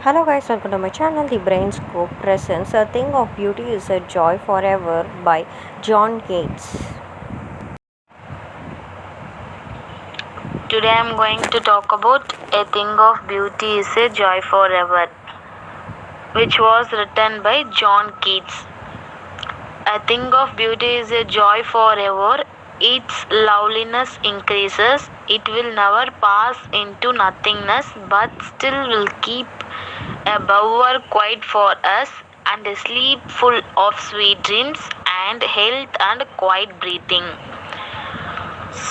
Hello guys, welcome to my channel. The Brain Scope presents A Thing of Beauty is a Joy Forever by John Kerts. Today I am going to talk about A Thing of Beauty is a Joy Forever, which was written by John Keats. A thing of beauty is a joy forever. Its loveliness increases. It will never pass into nothingness, but still will keep a bower quiet for us, and a sleep full of sweet dreams, and health and quiet breathing.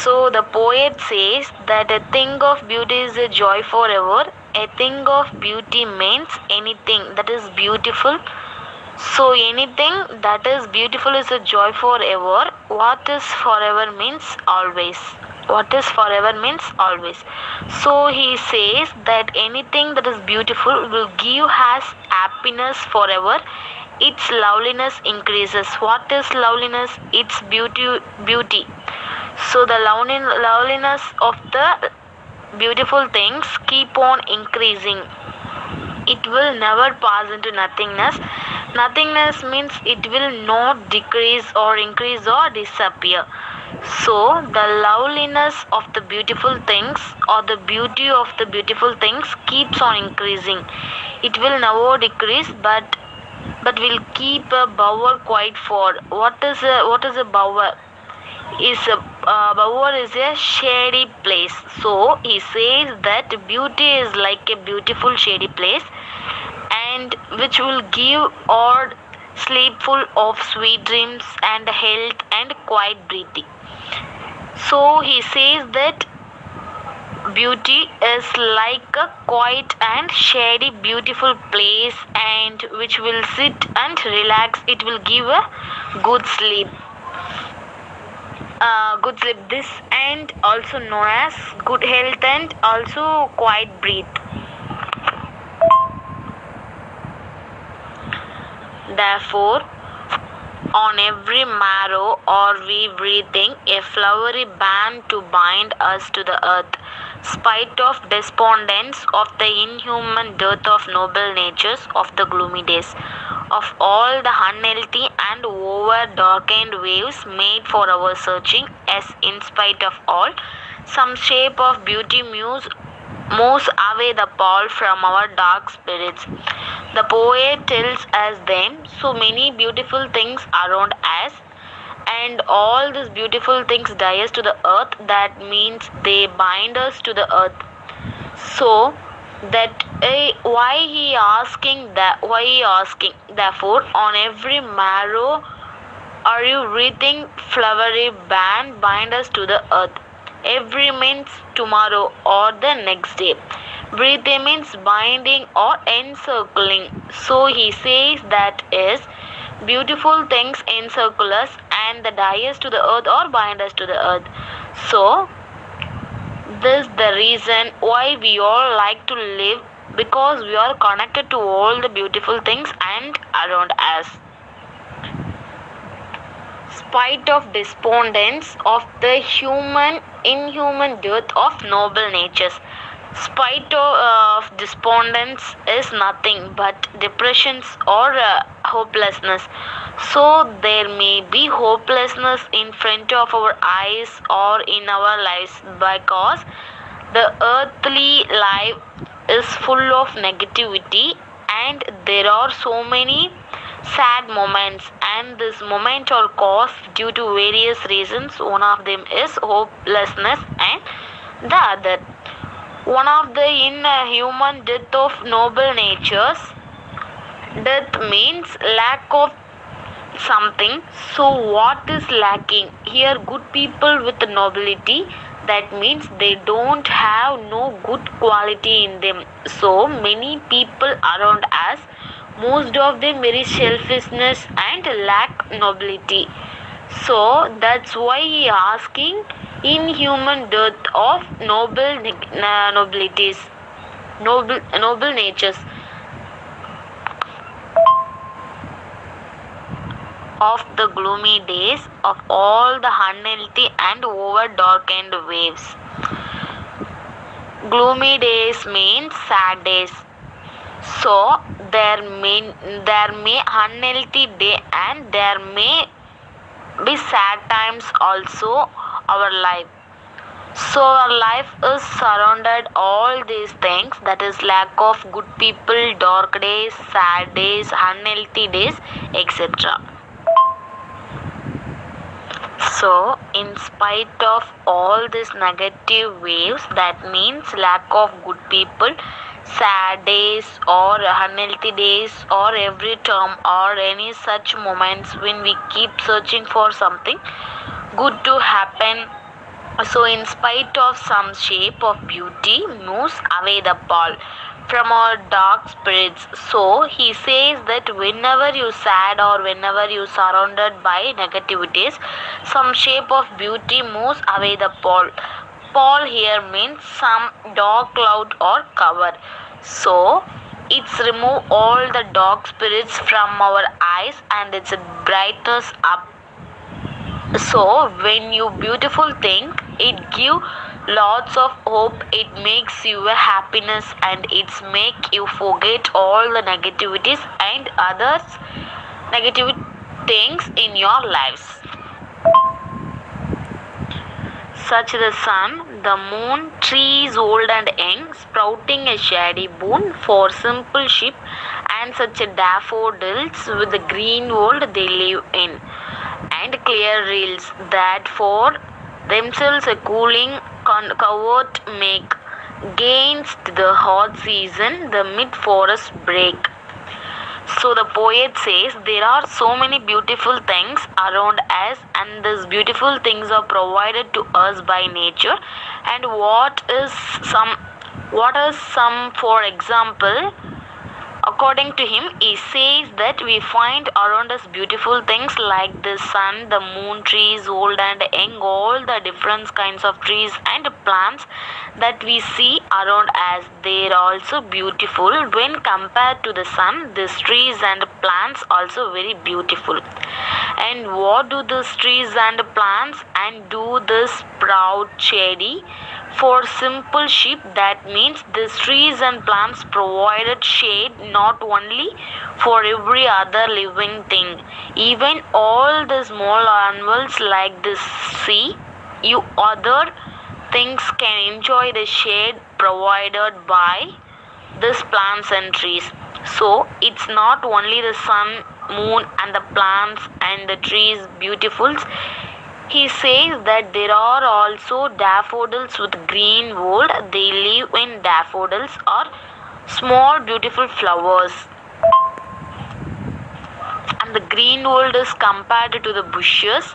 So the poet says that a thing of beauty is a joy forever. A thing of beauty means anything that is beautiful. So anything that is beautiful is a joy forever. What is forever means always. What is forever means always. So he says that anything that is beautiful will give us happiness forever. Its loveliness increases. What is loveliness? Its beauty. So the loveliness of the beautiful things keep on increasing. It will never pass into nothingness. Nothingness means it will not decrease or increase or disappear. So the loveliness of the beautiful things or the beauty of the beautiful things keeps on increasing. It will never decrease, but will keep a bower quiet for. What is a bower? Is a bower is a shady place. So he says that beauty is like a beautiful shady place, and which will give or sleep full of sweet dreams and health and quiet breathing. So he says that beauty is like a quiet and shady beautiful place, and which will sit and relax. It will give a good sleep. Good sleep, this and also known as good health and also quiet breathe. Therefore, on every marrow are we breathing a flowery band to bind us to the earth, spite of despondence of the inhuman dearth of noble natures of the gloomy days, of all the unhealthy and over darkened waves made for our searching, as in spite of all, some shape of beauty moves away the pall from our dark spirits. The poet tells us then so many beautiful things around us, and all these beautiful things die us to the earth. That means they bind us to the earth. So that why he asking? Therefore, on every marrow are you breathing flowery band bind us to the earth. Every means tomorrow or the next day. Breathing means binding or encircling. So he says that is beautiful things encircle us, and the die us to the earth or bind us to the earth. So this is the reason why we all like to live, because we are connected to all the beautiful things and around us. Spite of despondence of the inhuman dearth of noble natures. Spite of despondence is nothing but depressions or hopelessness. So there may be hopelessness in front of our eyes or in our lives, because the earthly life is full of negativity, and there are so many sad moments, and this moment are caused due to various reasons. One of them is hopelessness, and the other one of the inhuman death of noble natures. Death means lack of something. So what is lacking here? Good people with nobility, that means they don't have no good quality in them. So many people around us, most of them very selfishness and lack nobility. So that's why he asking inhuman death of nobilities, noble natures, of the gloomy days, of all the unhealthy and over darkened waves. Gloomy days means sad days. So there may unhealthy day and there may be sad times also our life. So our life is surrounded all these things, that is lack of good people, dark days, sad days, unhealthy days, etc. So, in spite of all these negative waves, that means lack of good people, sad days, or unhealthy days, or every term, or any such moments when we keep searching for something good to happen. So, in spite of some shape of beauty, moves away the pall from our dark spirits. So, he says that whenever you sad or whenever you surrounded by negativities, some shape of beauty moves away the pall. Pall here means some dark cloud or cover. So, it's remove all the dark spirits from our eyes and it's brightens up. So when you beautiful think, it give lots of hope, it makes you a happiness and it's make you forget all the negativities and others negative things in your lives. Such the sun, the moon, trees old and young, sprouting a shady boon for simple sheep, and such a daffodils with the green world they live in, and clear rills that for themselves a cooling covert make, against the hot season the mid forest break. So the poet says there are so many beautiful things around us and these beautiful things are provided to us by nature. And what is some for example, according to him, he says that we find around us beautiful things like the sun, the moon, trees, old and young, all the different kinds of trees and plants that we see around us. They are also beautiful when compared to the sun. These trees and plants also very beautiful. And what do these trees and plants and do this sprout shady? For simple sheep, that means these trees and plants provided shade not only for every other living thing, even all the small animals like the sea, you other things can enjoy the shade provided by these plants and trees. So it's not only the sun, moon and the plants and the trees beautiful. He says that there are also daffodils with green wool. They live in daffodils or small beautiful flowers. And the green world is compared to the bushes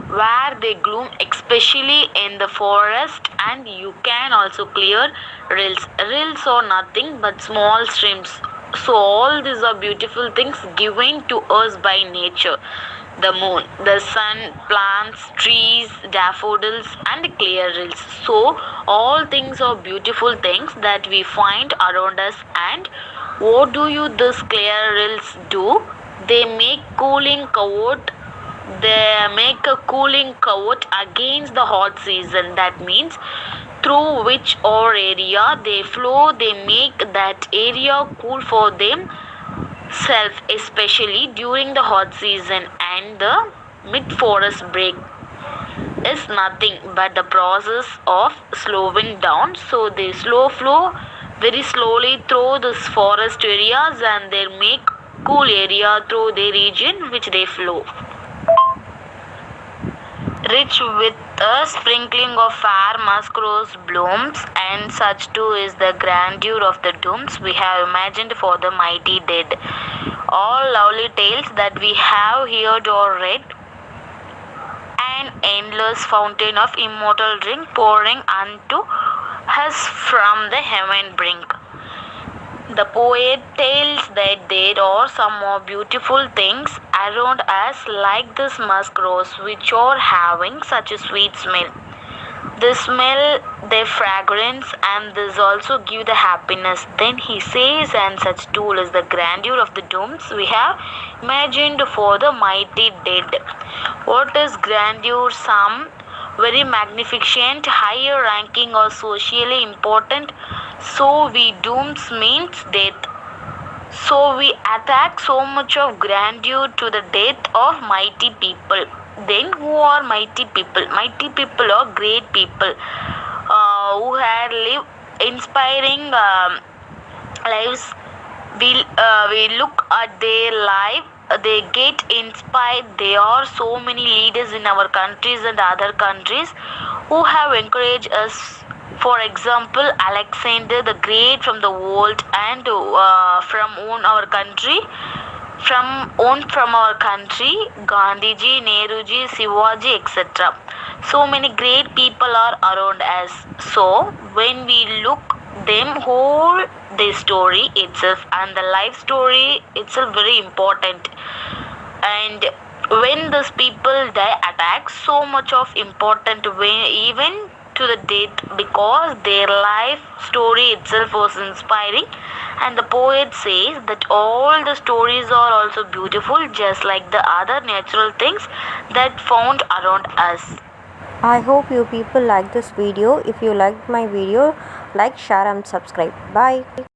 where they bloom especially in the forest, and you can also clear rills. Rills are nothing but small streams. So all these are beautiful things given to us by nature. The moon, the sun, plants, trees, daffodils and clear rills. So all things are beautiful things that we find around us. And what do you these clear rills do? They make cooling coat. They make a cooling coat against the hot season. That means through which or area they flow, they make that area cool for them self, especially during the hot season. And the mid forest break is nothing but the process of slowing down. So they slow flow very slowly through these forest areas and they make cool area through the region which they flow. Rich with a sprinkling of fair musk rose blooms, and such too is the grandeur of the tombs we have imagined for the mighty dead. All lovely tales that we have heard or read, an endless fountain of immortal drink pouring unto us from the heaven brink. The poet tells that there are some more beautiful things around us like this musk rose which are having such a sweet smell. They smell their fragrance and this also give the happiness. Then he says, and such tool is the grandeur of the tombs we have imagined for the mighty dead. What is grandeur? Some very magnificent, higher ranking or socially important. So we dooms means death. So we attack so much of grandeur to the death of mighty people. Then who are mighty people? Mighty people are great people who had lived inspiring lives. We look at their life, they get inspired. There are so many leaders in our countries and other countries who have encouraged us. For example, Alexander the Great from the world, and from own our country, from our country, Gandhiji, Nehruji, Shivaji, etc. So many great people are around us. So when we look them whole, the story itself and the life story itself very important. And when those people die attack so much of important way, even to the death, because their life story itself was inspiring. And the poet says that all the stories are also beautiful, just like the other natural things that found around us. I hope you people like this video. If you liked my video, like, share and subscribe. Bye.